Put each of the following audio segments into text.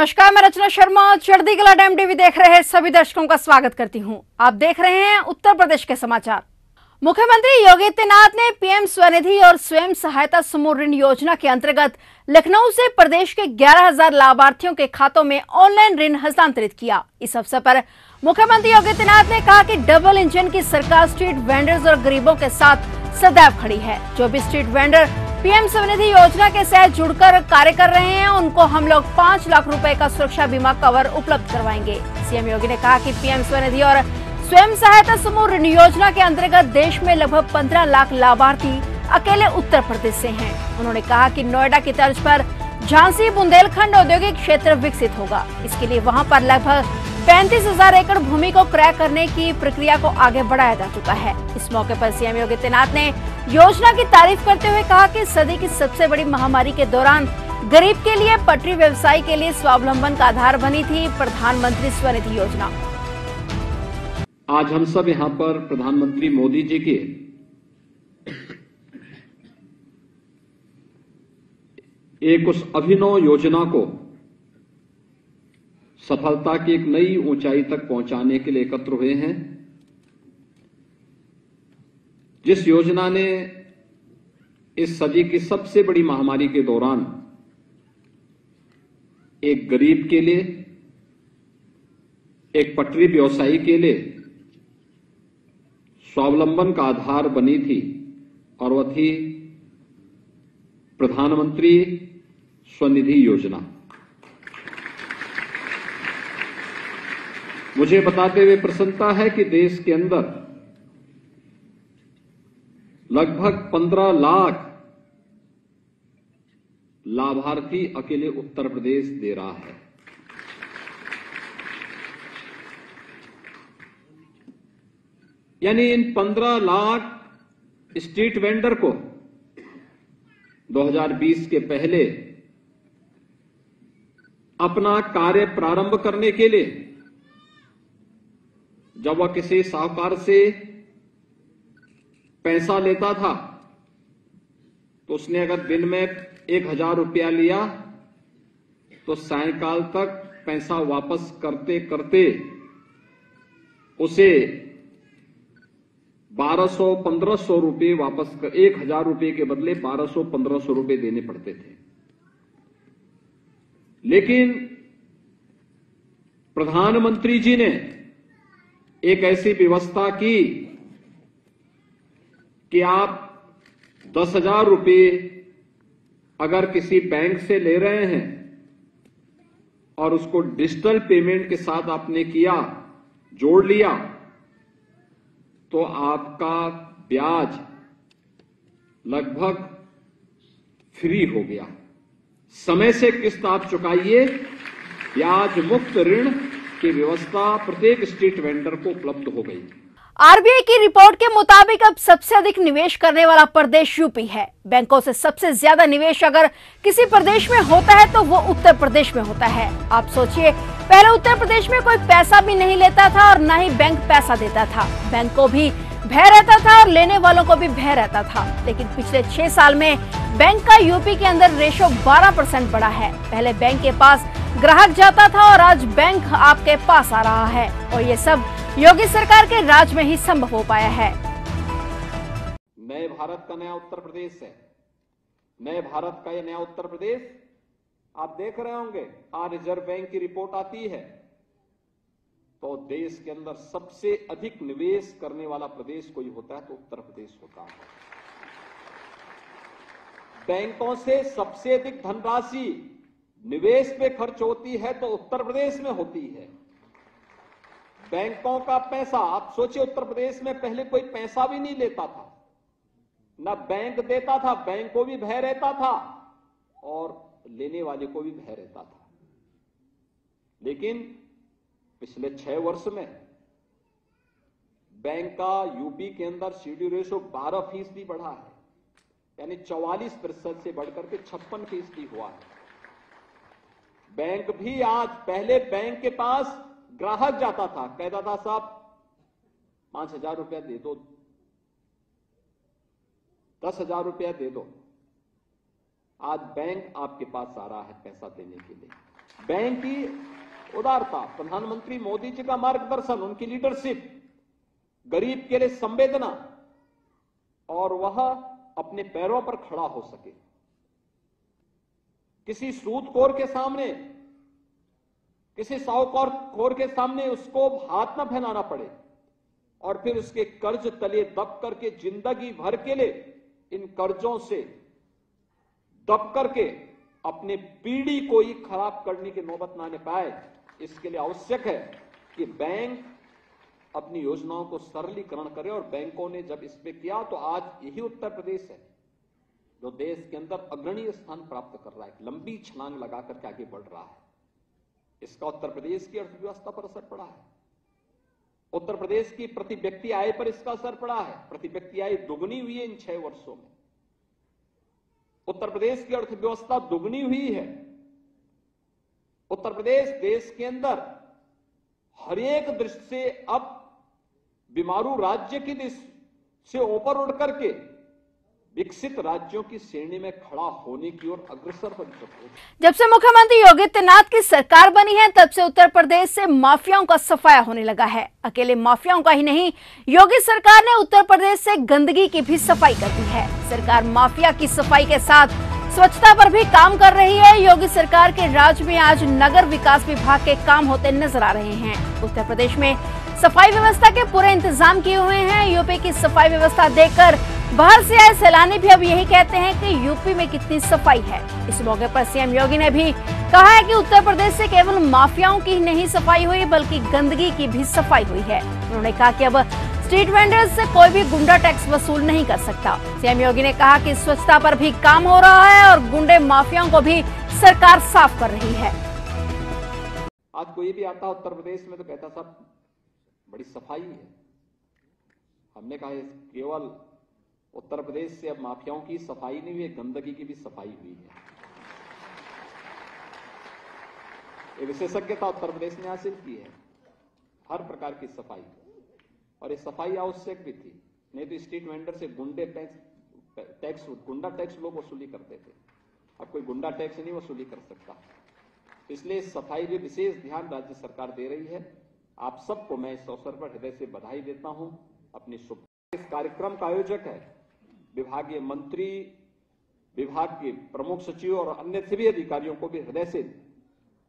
नमस्कार, मैं रचना शर्मा। चढ़ती कला टाइम टीवी देख रहे सभी दर्शकों का स्वागत करती हूं। आप देख रहे हैं उत्तर प्रदेश के समाचार। मुख्यमंत्री योगी आदित्यनाथ ने पीएम स्वनिधि और स्वयं सहायता समूह ऋण योजना के अंतर्गत लखनऊ से प्रदेश के 11,000 लाभार्थियों के खातों में ऑनलाइन ऋण हस्तांतरित किया। इस अवसर पर मुख्यमंत्री योगी आदित्यनाथ ने कहा कि डबल इंजन की सरकार स्ट्रीट वेंडर्स और गरीबों के साथ सदैव खड़ी है। जो भी स्ट्रीट वेंडर पीएम स्वनिधि योजना के तहत जुड़कर कार्य कर रहे हैं, उनको हम लोग 5 लाख रुपए का सुरक्षा बीमा कवर उपलब्ध करवाएंगे। सीएम योगी ने कहा कि पीएम स्वनिधि और स्वयं सहायता समूह ऋण योजना के अंतर्गत देश में लगभग 15 लाख लाभार्थी अकेले उत्तर प्रदेश से हैं। उन्होंने कहा कि नोएडा की तर्ज पर झांसी बुंदेलखंड औद्योगिक क्षेत्र विकसित होगा। इसके लिए वहां पर लगभग 35,000 एकड़ भूमि को क्रय करने की प्रक्रिया को आगे बढ़ाया जा चुका है। इस मौके पर सीएम योगी आदित्यनाथ ने योजना की तारीफ करते हुए कहा कि सदी की सबसे बड़ी महामारी के दौरान गरीब के लिए, पटरी व्यवसायी के लिए स्वावलंबन का आधार बनी थी प्रधानमंत्री स्वनिधि योजना। आज हम सब यहाँ पर प्रधानमंत्री मोदी जी के एक उस अभिनव योजना को सफलता की एक नई ऊंचाई तक पहुंचाने के लिए एकत्र हुए हैं, जिस योजना ने इस सदी की सबसे बड़ी महामारी के दौरान एक गरीब के लिए, एक पटरी व्यवसायी के लिए स्वावलंबन का आधार बनी थी, और वह थी प्रधानमंत्री स्वनिधि योजना। मुझे बताते हुए प्रसन्नता है कि देश के अंदर लगभग 15 लाख लाभार्थी अकेले उत्तर प्रदेश दे रहा है। यानी इन 15 लाख स्ट्रीट वेंडर को 2020 के पहले अपना कार्य प्रारंभ करने के लिए जब वह किसी साहूकार से पैसा लेता था तो उसने अगर दिन में 1,000 रुपया लिया तो सायंकाल तक पैसा वापस करते करते उसे 1,200-1,500 रुपये वापस कर 1,000 रुपये के बदले 1,200-1,500 रुपये देने पड़ते थे। लेकिन प्रधानमंत्री जी ने एक ऐसी व्यवस्था की कि आप 10,000 रुपये अगर किसी बैंक से ले रहे हैं और उसको डिजिटल पेमेंट के साथ आपने किया, जोड़ लिया, तो आपका ब्याज लगभग फ्री हो गया। समय से किस्त आप चुकाइए, ब्याज मुक्त ऋण की व्यवस्था प्रत्येक स्ट्रीट वेंडर को उपलब्ध हो गई। आरबीआई की रिपोर्ट के मुताबिक अब सबसे अधिक निवेश करने वाला प्रदेश यूपी है। बैंकों से सबसे ज्यादा निवेश अगर किसी प्रदेश में होता है तो वो उत्तर प्रदेश में होता है। आप सोचिए, पहले उत्तर प्रदेश में कोई पैसा भी नहीं लेता था और न ही बैंक पैसा देता था। बैंक को भी भय रहता था और लेने वालों को भी भय रहता था। लेकिन पिछले 6 साल में बैंक का यूपी के अंदर रेशो 12% बढ़ा है। पहले बैंक के पास ग्राहक जाता था और आज बैंक आपके पास आ रहा है, और ये सब योगी सरकार के राज में ही संभव हो पाया है। नए भारत का नया उत्तर प्रदेश है। नए भारत का यह नया उत्तर प्रदेश आप देख रहे होंगे, आज रिजर्व बैंक की रिपोर्ट आती है तो देश के अंदर सबसे अधिक निवेश करने वाला प्रदेश कोई होता है तो उत्तर प्रदेश होता है। बैंकों से सबसे अधिक धनराशि निवेश पे खर्च होती है तो उत्तर प्रदेश में होती है। बैंकों का पैसा, आप सोचिए, उत्तर प्रदेश में पहले कोई पैसा भी नहीं लेता था, ना बैंक देता था, बैंक को भी भय रहता था और लेने वाले को भी भय रहता था। लेकिन पिछले 6 वर्ष में बैंक का यूपी के अंदर सीडी रेशो 12% बढ़ा है, यानी 44% से बढ़कर के 56% हुआ है। बैंक भी आज, पहले बैंक के पास ग्राहक जाता था, कहता था साहब 5,000 रुपया दे दो, 10,000 रुपया दे दो। आज बैंक आपके पास आ रहा है पैसा देने के लिए। बैंक की उदारता, प्रधानमंत्री मोदी जी का मार्गदर्शन, उनकी लीडरशिप, गरीब के लिए संवेदना, और वह अपने पैरों पर खड़ा हो सके, किसी सूदखोर के सामने, किसी साहूकार के सामने उसको हाथ न फैलाना पड़े और फिर उसके कर्ज तले दब करके जिंदगी भर के लिए इन कर्जों से दब करके अपने पीढ़ी को ही खराब करने की नौबत न आने पाए। इसके लिए आवश्यक है कि बैंक अपनी योजनाओं को सरलीकरण करे, और बैंकों ने जब इस पे किया तो आज यही उत्तर प्रदेश है जो देश के अंदर अग्रणी स्थान प्राप्त कर रहा है, लंबी छलांग लगा करके आगे बढ़ रहा है। इसका उत्तर प्रदेश की अर्थव्यवस्था पर असर पड़ा है, उत्तर प्रदेश की प्रति व्यक्ति आय पर इसका असर पड़ा है। प्रति व्यक्ति आय दुगनी हुई है इन 6 वर्षों में, उत्तर प्रदेश की अर्थव्यवस्था दुगनी हुई है। उत्तर प्रदेश देश के अंदर हर एक दृष्टि से अब बीमारू राज्य की दृष्टि से ऊपर उठ करके विकसित राज्यों की श्रेणी में खड़ा होने की ओर अग्रसर हो चुका है। जब से मुख्यमंत्री योगी आदित्यनाथ की सरकार बनी है तब से उत्तर प्रदेश से माफियाओं का सफाया होने लगा है। अकेले माफियाओं का ही नहीं, योगी सरकार ने उत्तर प्रदेश से गंदगी की भी सफाई कर दी है। सरकार माफिया की सफाई के साथ स्वच्छता पर भी काम कर रही है। योगी सरकार के राज में आज नगर विकास विभाग के काम होते नजर आ रहे हैं। उत्तर प्रदेश में सफाई व्यवस्था के पूरे इंतजाम किए हुए हैं। यूपी की सफाई व्यवस्था देखकर बाहर से आए सैलानी भी अब यही कहते हैं कि यूपी में कितनी सफाई है। इस मौके पर सीएम योगी ने भी कहा है कि उत्तर प्रदेश से केवल माफियाओं की नहीं सफाई हुई बल्कि गंदगी की भी सफाई हुई है। उन्होंने कहा कि अब स्ट्रीट वेंडर्स से कोई भी गुंडा टैक्स वसूल नहीं कर सकता। सीएम योगी ने कहा कि स्वच्छता पर भी काम हो रहा है और गुंडे माफियाओं को भी सरकार साफ कर रही है। आज कोई भी आता उत्तर प्रदेश में तो कहता साहब बड़ी सफाई है। हमने कहा केवल उत्तर प्रदेश से अब माफियाओं की सफाई नहीं हुई, गंदगी की भी सफाई हुई है। ये विशेषज्ञता उत्तर प्रदेश ने हासिल की है, हर प्रकार की सफाई, और ये सफाई आवश्यक भी थी। नहीं तो स्ट्रीट वेंडर से गुंडा टैक्स लोग वसूली करते थे, अब कोई गुंडा टैक्स नहीं वसूली कर सकता। इसलिए सफाई में विशेष ध्यान राज्य सरकार दे रही है। आप सबको मैं इस अवसर पर हृदय से बधाई देता हूं, अपनी शुभ। इस कार्यक्रम का आयोजक है विभागीय मंत्री, विभाग के प्रमुख सचिव और अन्य सभी अधिकारियों को भी हृदय से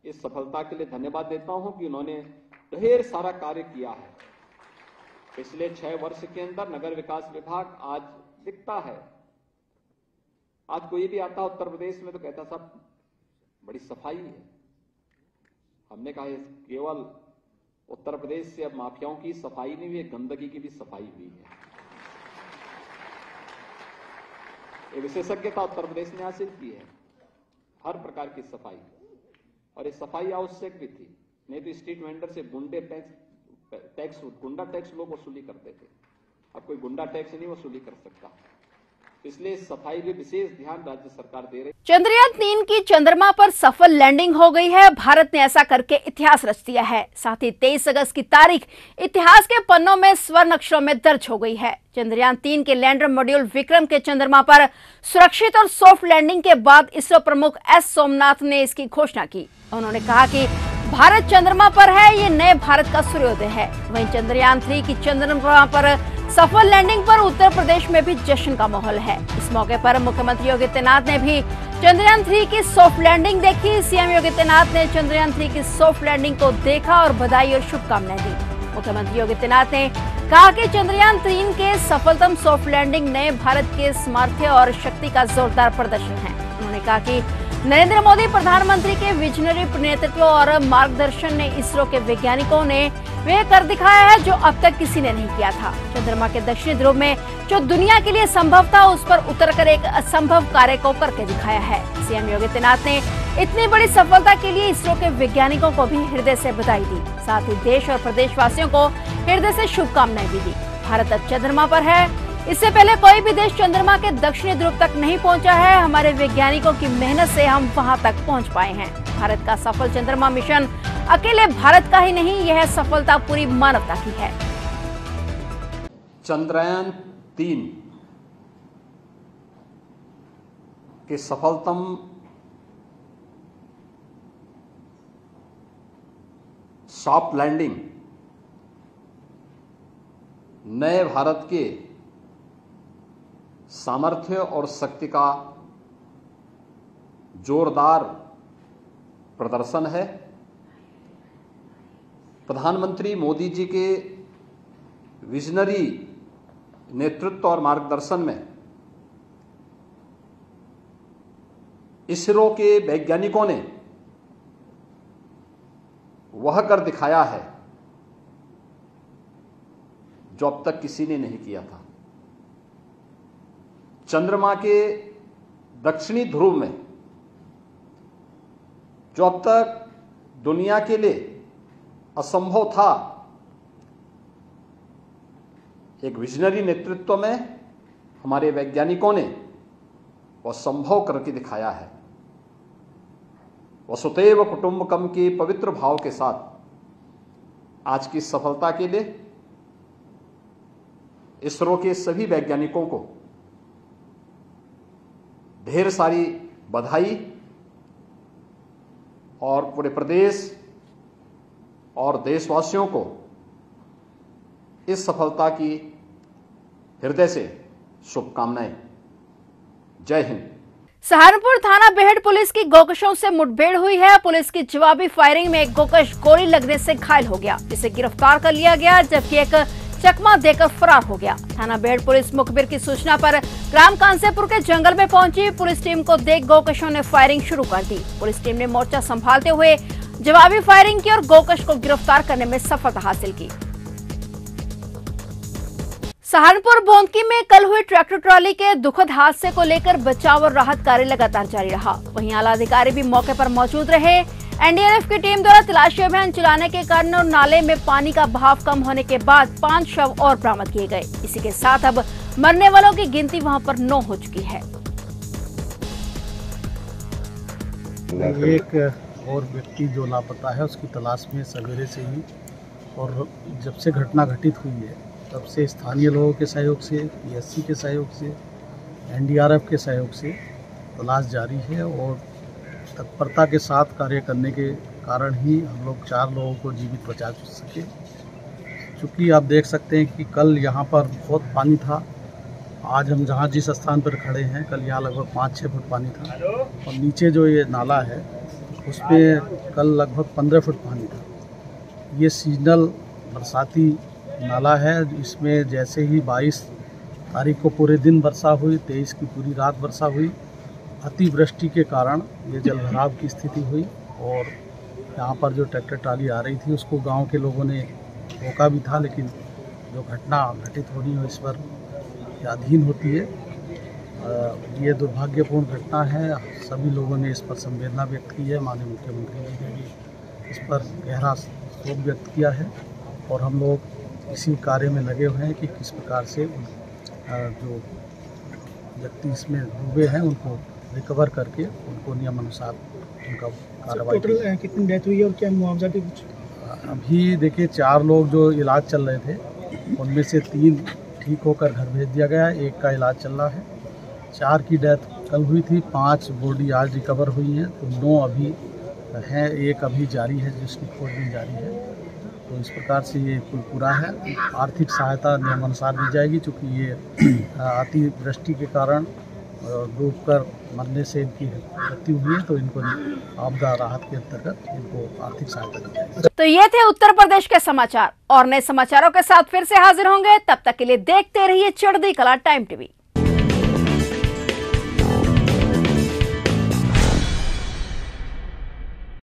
इस सफलता के लिए धन्यवाद देता हूं कि उन्होंने ढेर सारा कार्य किया है। पिछले 6 वर्ष के अंदर नगर विकास विभाग आज दिखता है। आज कोई भी आता उत्तर प्रदेश में तो कहता साहब बड़ी सफाई है। हमने कहा केवल उत्तर प्रदेश से अब माफियाओं की सफाई नहीं हुई, गंदगी की भी सफाई हुई है। ये विशेषज्ञता उत्तर प्रदेश ने हासिल की है, हर प्रकार की सफाई, और ये सफाई आवश्यक भी थी। नहीं तो स्ट्रीट वेंडर से गुंडा टैक्स लोग वसूली करते थे, अब कोई गुंडा टैक्स नहीं वसूली कर सकता। इसलिए सफाई में विशेष ध्यान राज्य सरकार दे रही। चंद्रयान 3 की चंद्रमा पर सफल लैंडिंग हो गई है। भारत ने ऐसा करके इतिहास रच दिया है। साथ ही 23 अगस्त की तारीख इतिहास के पन्नों में स्वर्ण अक्षरों में दर्ज हो गई है। चंद्रयान 3 के लैंडर मॉड्यूल विक्रम के चंद्रमा पर सुरक्षित और सॉफ्ट लैंडिंग के बाद इसरो प्रमुख एस सोमनाथ ने इसकी घोषणा की। उन्होंने कहा कि भारत चंद्रमा पर है, ये नए भारत का सूर्योदय है। वहीं चंद्रयान 3 की चंद्रमा पर सफल लैंडिंग पर उत्तर प्रदेश में भी जश्न का माहौल है। इस मौके पर मुख्यमंत्री योगी आदित्यनाथ ने भी चंद्रयान 3 की सॉफ्ट लैंडिंग देखी। सीएम योगी आदित्यनाथ ने चंद्रयान 3 की सॉफ्ट लैंडिंग को देखा और बधाई और शुभकामनाएं दी। मुख्यमंत्री योगी आदित्यनाथ ने कहा कि चंद्रयान 3 के सफलतम सॉफ्ट लैंडिंग नए भारत के सामर्थ्य और शक्ति का जोरदार प्रदर्शन है। उन्होंने कहा कि नरेंद्र मोदी प्रधानमंत्री के विजनरी नेतृत्व और मार्गदर्शन ने इसरो के वैज्ञानिकों ने वे कर दिखाया है जो अब तक किसी ने नहीं किया था। चंद्रमा के दक्षिणी ध्रुव में जो दुनिया के लिए संभव था उस पर उतरकर एक असंभव कार्य को करके दिखाया है। सीएम योगी आदित्यनाथ ने इतनी बड़ी सफलता के लिए इसरो के वैज्ञानिकों को भी हृदय से बधाई दी। साथ ही देश और प्रदेशवासियों को हृदय से शुभकामनाएं भी दी। भारत अब चंद्रमा पर है। इससे पहले कोई भी देश चंद्रमा के दक्षिणी ध्रुव तक नहीं पहुंचा है। हमारे वैज्ञानिकों की मेहनत से हम वहां तक पहुंच पाए हैं। भारत का सफल चंद्रमा मिशन अकेले भारत का ही नहीं, यह सफलता पूरी मानवता की है। चंद्रयान 3 के सफलतम सॉफ्ट लैंडिंग नए भारत के सामर्थ्य और शक्ति का जोरदार प्रदर्शन है। प्रधानमंत्री मोदी जी के विजनरी नेतृत्व और मार्गदर्शन में इसरो के वैज्ञानिकों ने वह कर दिखाया है जो अब तक किसी ने नहीं किया था। चंद्रमा के दक्षिणी ध्रुव में जो अब तक दुनिया के लिए असंभव था, एक विजनरी नेतृत्व में हमारे वैज्ञानिकों ने वह संभव करके दिखाया है। वसुधैव कुटुंबकम के पवित्र भाव के साथ आज की सफलता के लिए इसरो के सभी वैज्ञानिकों को ढेर सारी बधाई और पूरे प्रदेश और देशवासियों को इस सफलता की हृदय से शुभकामनाएं। जय हिंद। सहारनपुर थाना बेहड पुलिस की गोकशों से मुठभेड़ हुई है। पुलिस की जवाबी फायरिंग में एक गोकश गोली लगने से घायल हो गया, इसे गिरफ्तार कर लिया गया, जबकि एक चकमा देकर फरार हो गया। थाना बेहड पुलिस मुखबिर की सूचना पर ग्राम कांसेपुर के जंगल में पहुंची। पुलिस टीम को देख गोकशों ने फायरिंग शुरू कर दी। पुलिस टीम ने मोर्चा संभालते हुए जवाबी फायरिंग की और गोकश को गिरफ्तार करने में सफलता हासिल की। सहारनपुर बोंदकी में कल हुई ट्रैक्टर ट्रॉली के दुखद हादसे को लेकर बचाव और राहत कार्य लगातार जारी रहा। वहीं आला अधिकारी भी मौके पर मौजूद रहे। एनडीआरएफ की टीम द्वारा तलाशी अभियान चलाने के कारण और नाले में पानी का बहाव कम होने के बाद 5 शव और बरामद किए गए। इसी के साथ अब मरने वालों की गिनती वहां पर 9 हो चुकी है। एक और व्यक्ति जो लापता है उसकी तलाश में सवेरे से ही और जब से घटना घटित हुई है तब से स्थानीय लोगों के सहयोग से, पीएससी के सहयोग से, एनडीआरएफ के सहयोग से तलाश जारी है और तत्परता के साथ कार्य करने के कारण ही हम लोग 4 लोगों को जीवित बचा सके। चूँकि आप देख सकते हैं कि कल यहाँ पर बहुत पानी था। आज हम जहाँ जिस स्थान पर खड़े हैं कल यहाँ लगभग 5-6 फुट पानी था और नीचे जो ये नाला है उसमें कल लगभग 15 फुट पानी था। ये सीजनल बरसाती नाला है। इसमें जैसे ही 22 तारीख को पूरे दिन वर्षा हुई, 23 की पूरी रात वर्षा हुई, अतिवृष्टि के कारण ये जलभराव की स्थिति हुई और यहाँ पर जो ट्रैक्टर ट्राली आ रही थी उसको गांव के लोगों ने रोका भी था, लेकिन जो घटना घटित होनी हो इस पर अधीन होती है। ये दुर्भाग्यपूर्ण घटना है। सभी लोगों ने इस पर संवेदना व्यक्त की है। माननीय मुख्यमंत्री जी ने भी इस पर गहरा शोक व्यक्त किया है और हम लोग इसी कार्य में लगे हुए हैं कि किस प्रकार से जो व्यक्ति इसमें डूबे हैं उनको रिकवर करके उनको नियम अनुसार उनका कार्रवाई। टोटल कितनी डेथ हुई है और क्या मुआवजा भी कुछ? अभी देखिए 4 लोग जो इलाज चल रहे थे उनमें से 3 ठीक होकर घर भेज दिया गया है, 1 का इलाज चल रहा है। 4 की डेथ कल हुई थी, 5 बॉडी आज रिकवर हुई हैं, तो 9 अभी हैं, 1 अभी जारी है जिसकी खोजबीन जारी है। तो इस प्रकार से ये कुल पूरा है। आर्थिक सहायता नियमानुसार दी जाएगी, चूँकि ये अतिवृष्टि के कारण डूबकर मरने से इनकी मृत्यु हुई है, तो इनको आपदा राहत के अंतर्गत इनको आर्थिक सहायता दी जाएगी। तो ये थे उत्तर प्रदेश के समाचार और नए समाचारों के साथ फिर से हाजिर होंगे। तब तक के लिए देखते रहिए चढ़ती कला टाइम टीवी।